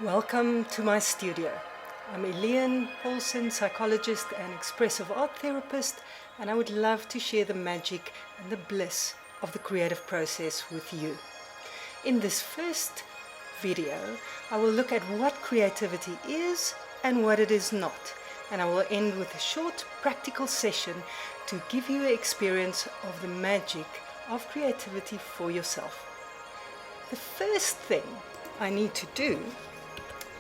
Welcome to my studio. I'm Eleen Polson, psychologist and expressive art therapist, and I would love to share the magic and the bliss of the creative process with you. In this first video, I will look at what creativity is and what it is not, and I will end with a short practical session to give you an experience of the magic of creativity for yourself. The first thing I need to do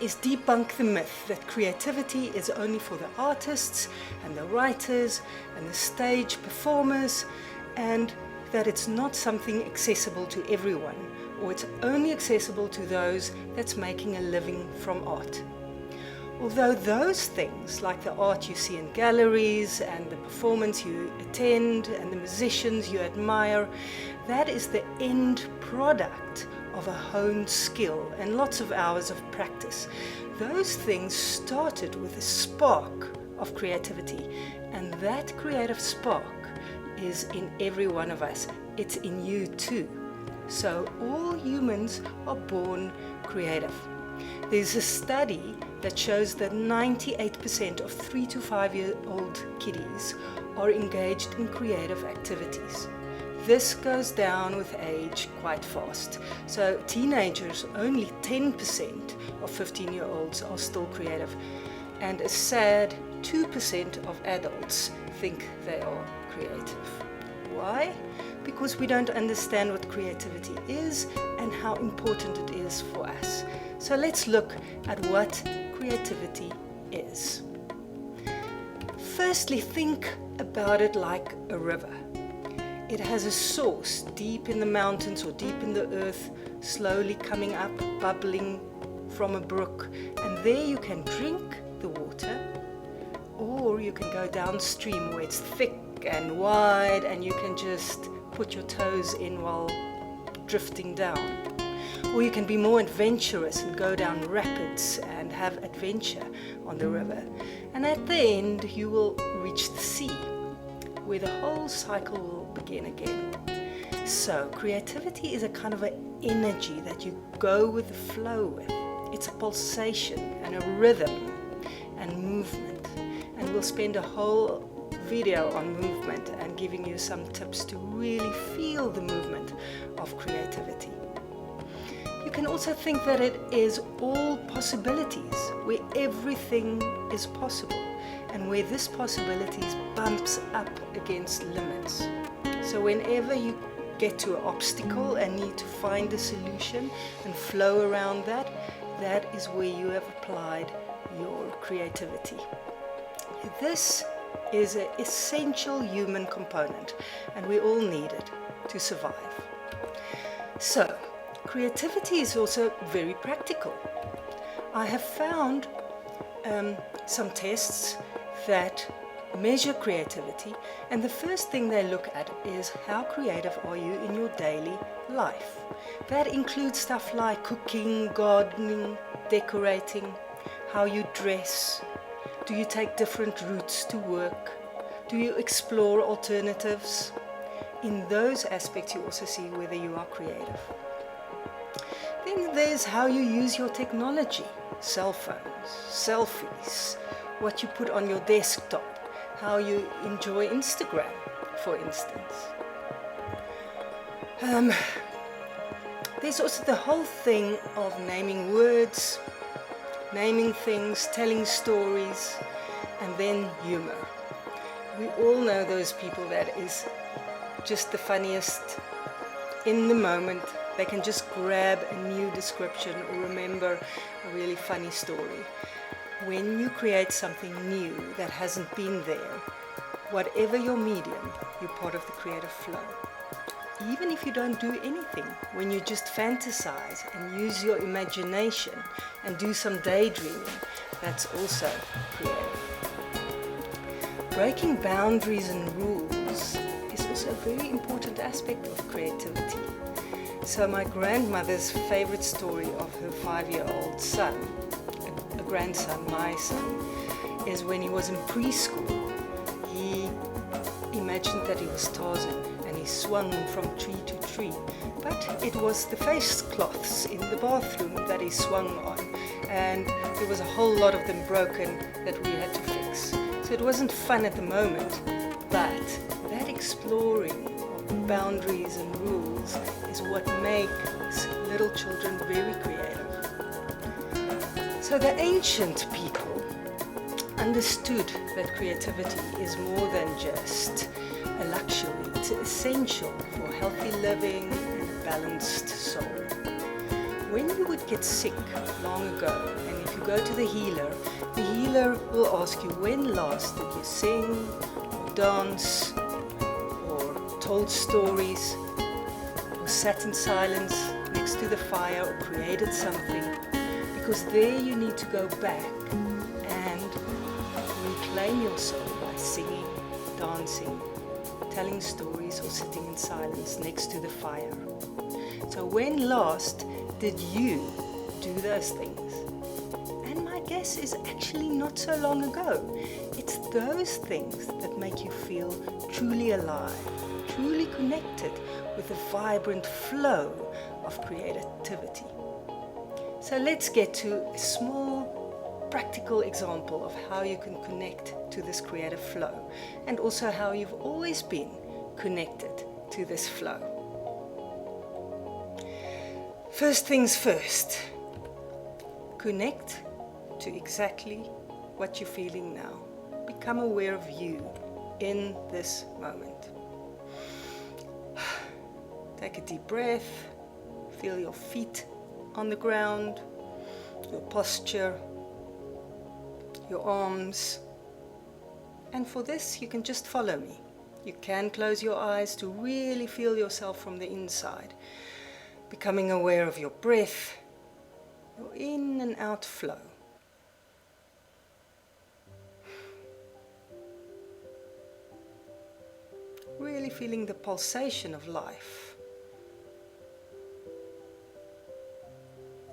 is debunk the myth that creativity is only for the artists and the writers and the stage performers, and that it's not something accessible to everyone, or it's only accessible to those that's making a living from art. Although those things, like the art you see in galleries and the performance you attend and the musicians you admire, that is the end product of a honed skill and lots of hours of practice. Those things started with a spark of creativity, and that creative spark is in every one of us. It's in you too. So all humans are born creative. There's a study that shows that 98% of 3 to 5 year old kiddies are engaged in creative activities. This goes down with age quite fast. So teenagers, only 10% of 15-year-olds are still creative. And a sad 2% of adults think they are creative. Why? Because we don't understand what creativity is and how important it is for us. So let's look at what creativity is. Firstly, think about it like a river. It has a source deep in the mountains or deep in the earth, slowly coming up, bubbling from a brook. And there you can drink the water, or you can go downstream where it's thick and wide and you can just put your toes in while drifting down. Or you can be more adventurous and go down rapids and have adventure on the river. And at the end you will reach the sea, where the whole cycle will begin again. So creativity is a kind of an energy that you go with the flow with. It's a pulsation and a rhythm and movement. And we'll spend a whole video on movement and giving you some tips to really feel the movement of creativity. You can also think that it is all possibilities, where everything is possible, and where this possibilities bumps up against limits. So whenever you get to an obstacle and need to find a solution and flow around that, that is where you have applied your creativity. This is an essential human component, and we all need it to survive. So, creativity is also very practical. I have found some tests that measure creativity, and the first thing they look at is how creative are you in your daily life. That includes stuff like cooking, gardening, decorating, how you dress. Do you take different routes to work? Do you explore alternatives? In those aspects you also see whether you are creative. Then there's how you use your technology, cell phones, selfies, what you put on your desktop, how you enjoy Instagram, for instance. There's also the whole thing of naming words, naming things, telling stories, and then humor. We all know those people that is just the funniest in the moment. They can just grab a new description or remember a really funny story. When you create something new that hasn't been there, whatever your medium, you're part of the creative flow. Even if you don't do anything, when you just fantasize and use your imagination and do some daydreaming, that's also creative. Breaking boundaries and rules is also a very important aspect of creativity. So my grandmother's favorite story of her 5-year-old son, a grandson, my son, is when he was in preschool, he imagined that he was Tarzan and he swung from tree to tree. But it was the face cloths in the bathroom that he swung on, and there was a whole lot of them broken that we had to fix. So it wasn't fun at the moment, but that exploring of boundaries and rules is what makes little children very creative. So the ancient people understood that creativity is more than just a luxury. It's essential for healthy living and a balanced soul. When you would get sick long ago, and if you go to the healer will ask you, when last did you sing or dance or told stories or sat in silence next to the fire or created something? Because there you need to go back and reclaim your soul by singing, dancing, telling stories, or sitting in silence next to the fire. So when last did you do those things? And my guess is actually not so long ago. It's those things that make you feel truly alive, truly connected with the vibrant flow of creativity. So let's get to a small practical example of how you can connect to this creative flow, and also how you've always been connected to this flow. First things first, connect to exactly what you're feeling now. Become aware of you in this moment. Take a deep breath, feel your feet on the ground, your posture, your arms. And for this, you can just follow me. You can close your eyes to really feel yourself from the inside, becoming aware of your breath, your in and out flow. Really feeling the pulsation of life.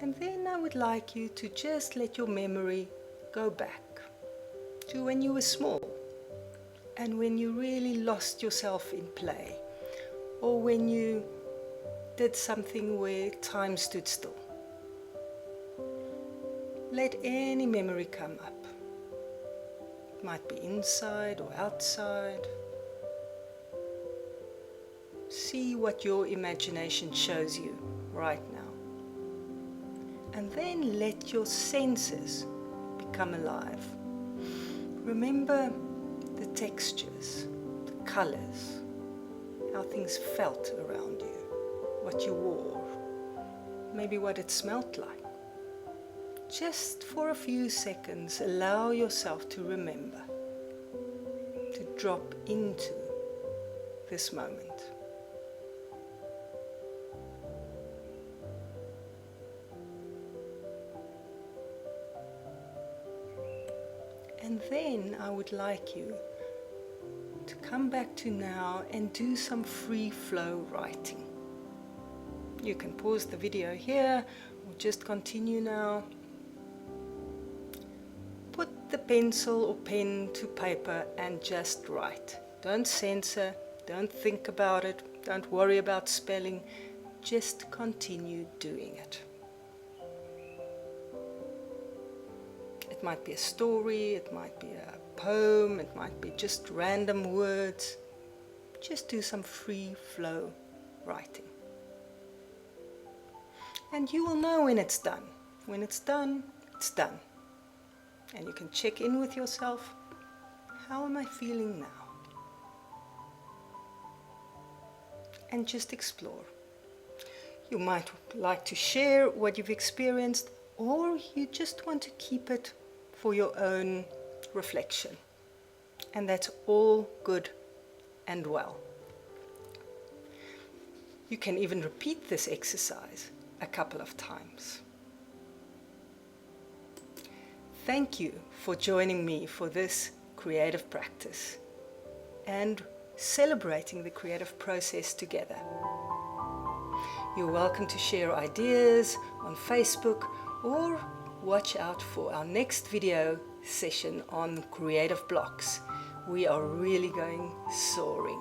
And then I would like you to just let your memory go back to when you were small, and when you really lost yourself in play, or when you did something where time stood still. Let any memory come up. It might be inside or outside. See what your imagination shows you right now. And then let your senses become alive. Remember the textures, the colors, how things felt around you, what you wore, maybe what it smelled like. Just for a few seconds, allow yourself to remember, to drop into this moment. And then I would like you to come back to now and do some free flow writing. You can pause the video here or just continue now. Put the pencil or pen to paper and just write. Don't censor, don't think about it, don't worry about spelling, just continue doing it. It might be a story, it might be a poem, it might be just random words. Just do some free flow writing. And you will know when it's done. When it's done, it's done. And you can check in with yourself. How am I feeling now? And just explore. You might like to share what you've experienced, or you just want to keep it for your own reflection. And that's all good and well. You can even repeat this exercise a couple of times. Thank you for joining me for this creative practice and celebrating the creative process together. You're welcome to share ideas on Facebook, or watch out for our next video session on creative blocks. We are really going soaring.